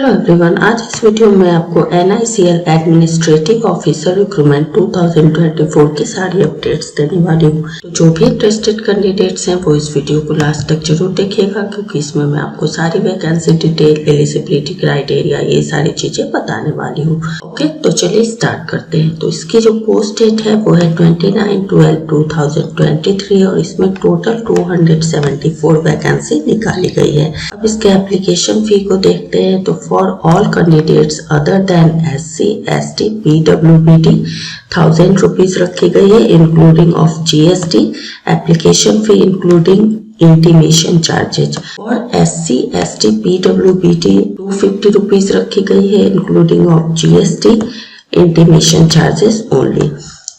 Hello everyone, आज इस video में आपको NICL एडमिनिस्ट्रेटिव ऑफिसर रिक्रूटमेंट 2024 की सारी अपडेट्स देने वाली हूँ। तो जो भी इंटरेस्टेड कैंडिडेट्स हैं वो इस वीडियो को लास्ट तक जरूर देखिएगा, क्योंकि इसमें मैं आपको सारी वैकेंसी डिटेल, एलिजिबिलिटी क्राइटेरिया, ये सारी चीजें बताने वाली हूँ। ओके, तो चलिए स्टार्ट करते हैं। तो इसकी जो पोस्ट डेट है वो है 29/12/2023 और इसमें टोटल 274 वैकेंसी निकाली गई है। अब इसके एप्लीकेशन फी को देखते हैं। तो for all candidates other than SC, ST, PWBD 1000 rupees रखी गई है including of GST, application fee including intimation charges। और SC, ST, PWBD 250 rupees रखी गई है including of GST, intimation charges only।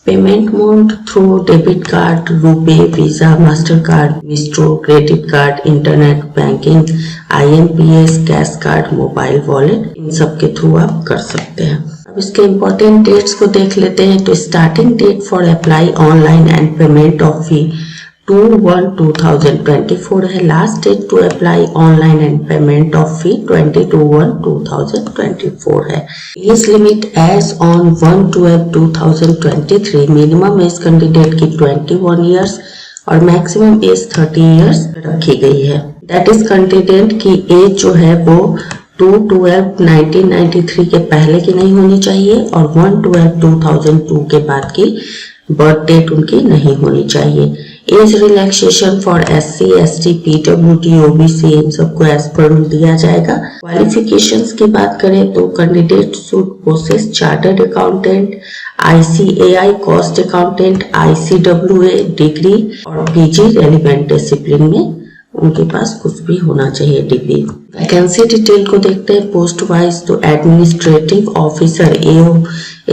Payment mode through debit card, RuPay, Visa, Mastercard, Maestro, credit card, internet banking, IMPS, cash card, mobile wallet, इन सब के through आप कर सकते हैं। अब इसके इम्पोर्टेंट डेट्स को देख लेते हैं। तो starting date for apply online and payment of fee 2/1/2024 है। Last date to apply online and payment of fee 22/1/2024 है। Age limit age on 1/12/2023 minimum age candidate की 21 ईयर्स और मैक्सिमम एज 30 ईयर्स रखी गई है। दैट इज कैंडिडेट की as जो है वो 2/12/1993 के पहले की नहीं होनी चाहिए और 1/12/2002 के बाद की बर्थ डेट उनकी नहीं होनी चाहिए। Age relaxation for SC, ST, PWD, OBC इन सबको एज पर रूल दिया जाएगा। क्वालिफिकेशंस की बात करें तो candidate should possess chartered accountant, ICAI cost accountant, ICWA degree और PG रेलिवेंट डिसिप्लिन में उनके पास कुछ भी होना चाहिए डिग्री। वैकेंसी डिटेल को देखते हैं पोस्ट वाइज। तो एडमिनिस्ट्रेटिव ऑफिसर AO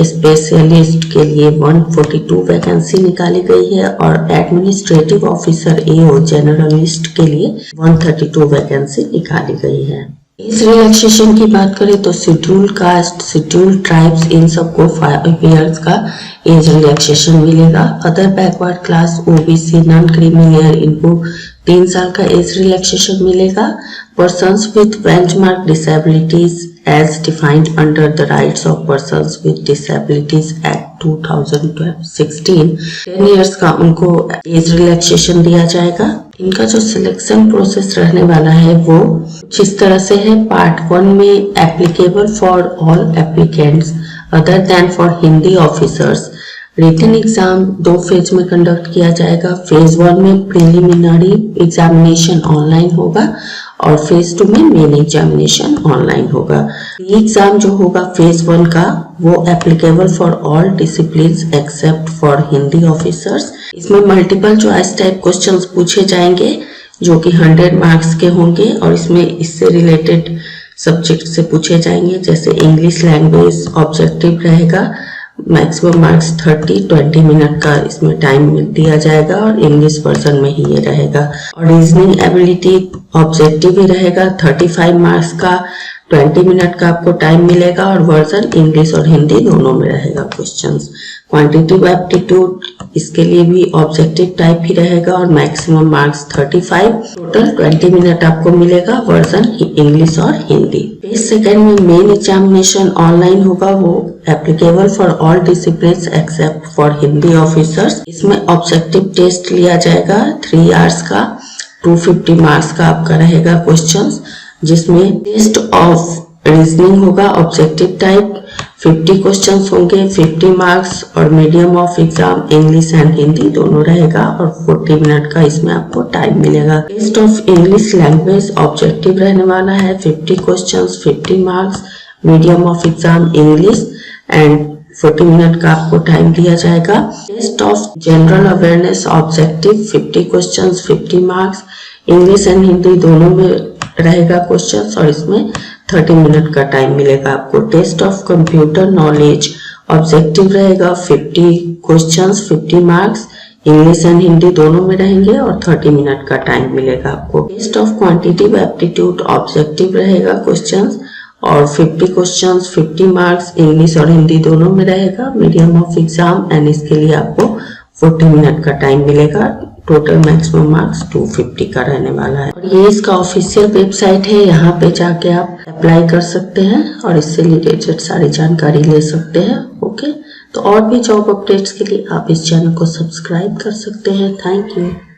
स्पेशलिस्ट के लिए 142 वैकेंसी निकाली गई है और एडमिनिस्ट्रेटिव ऑफिसर AO जनरलिस्ट के लिए 132 वैकेंसी निकाली गई है। इस रिलैक्सेशन की बात करें तो शेड्यूल कास्ट, शेड्यूल ट्राइब्स इन सबको 5 इयर्स का एज रिलैक्सेशन मिलेगा। Other backward class, OBC, non creamy layer इनको 3 साल का एज रिलैक्सेशन मिलेगा। Persons with benchmark disabilities as defined under the rights of persons with disabilities act 2016 10 years का उनको एज रिलैक्सेशन दिया जाएगा। इनका जो सिलेक्शन प्रोसेस रहने वाला है वो जिस तरह से है। पार्ट 1 में applicable for all applicants other than for Hindi officers. Written exam 2 phase में कंडक्ट किया जाएगा। फेज 1 में प्रिलिमिनरी एग्जामिनेशन ऑनलाइन होगा और फेज 2 में मेन एग्जामिनेशन ऑनलाइन होगा। एग्जाम जो होगा फेज 1 का वो applicable for all disciplines except for Hindi officers. इसमें मल्टीपल चॉइस टाइप क्वेश्चंस पूछे जाएंगे जो कि 100 मार्क्स के होंगे और इसमें इससे रिलेटेड सब्जेक्ट से पूछे जाएंगे, जैसे इंग्लिश लैंग्वेज ऑब्जेक्टिव रहेगा। मैक्सिमम मार्क्स 20 मिनट का इसमें टाइम दिया जाएगा और इंग्लिश वर्जन में ही ये रहेगा। और रीजनिंग एबिलिटी ऑब्जेक्टिव ही रहेगा 35 मार्क्स का, 20 मिनट का आपको टाइम मिलेगा और वर्जन इंग्लिश और हिंदी दोनों में रहेगा क्वेश्चंस। क्वांटिटेटिव एप्टीट्यूड इसके लिए भी ऑब्जेक्टिव टाइप ही रहेगा और मैक्सिमम मार्क्स 35, टोटल 20 मिनट आपको मिलेगा, वर्जन इंग्लिश और हिंदी। फेज 2 में मेन एग्जामिनेशन ऑनलाइन होगा, वो applicable for all disciplines except for Hindi officers. इसमें ऑब्जेक्टिव टेस्ट लिया जाएगा 3 आवर्स का, 250 मार्क्स का आपका रहेगा क्वेश्चंस, जिसमें टेस्ट ऑफ रीजनिंग होगा ऑब्जेक्टिव टाइप, 50 क्वेश्चंस होंगे, 50 मार्क्स और medium of exam English and Hindi दोनों रहेगा और 40 मिनट का इसमें आपको टाइम मिलेगा। Test of English language objective रहने वाला है, 50 questions, 50 marks, medium of exam English and 40 minute का आपको टाइम दिया जाएगा। Test of general awareness objective 50 questions, 50 marks, English and Hindi दोनों में रहेगा क्वेश्चंस और इसमें 30 मिनट का टाइम मिलेगा आपको। Test of computer knowledge objective रहेगा 50 questions, 50 marks, English and Hindi दोनों में रहेंगे और 30 मिनट का टाइम मिलेगा आपको। Test of quantitative aptitude objective रहेगा क्वेश्चंस और 50 क्वेश्चंस, 50 मार्क्स, इंग्लिश और हिंदी दोनों में रहेगा, मीडियम ऑफ एग्जाम एंड इसके लिए आपको 40 मिनट का टाइम मिलेगा। टोटल मैक्सिमम मार्क्स 250 का रहने वाला है। और ये इसका ऑफिशियल वेबसाइट है, यहाँ पे जाके आप अप्लाई कर सकते हैं और इससे रिलेटेड सारी जानकारी ले सकते हैं। ओके, तो और भी जॉब अपडेट्स के लिए आप इस चैनल को सब्सक्राइब कर सकते हैं। Thank you.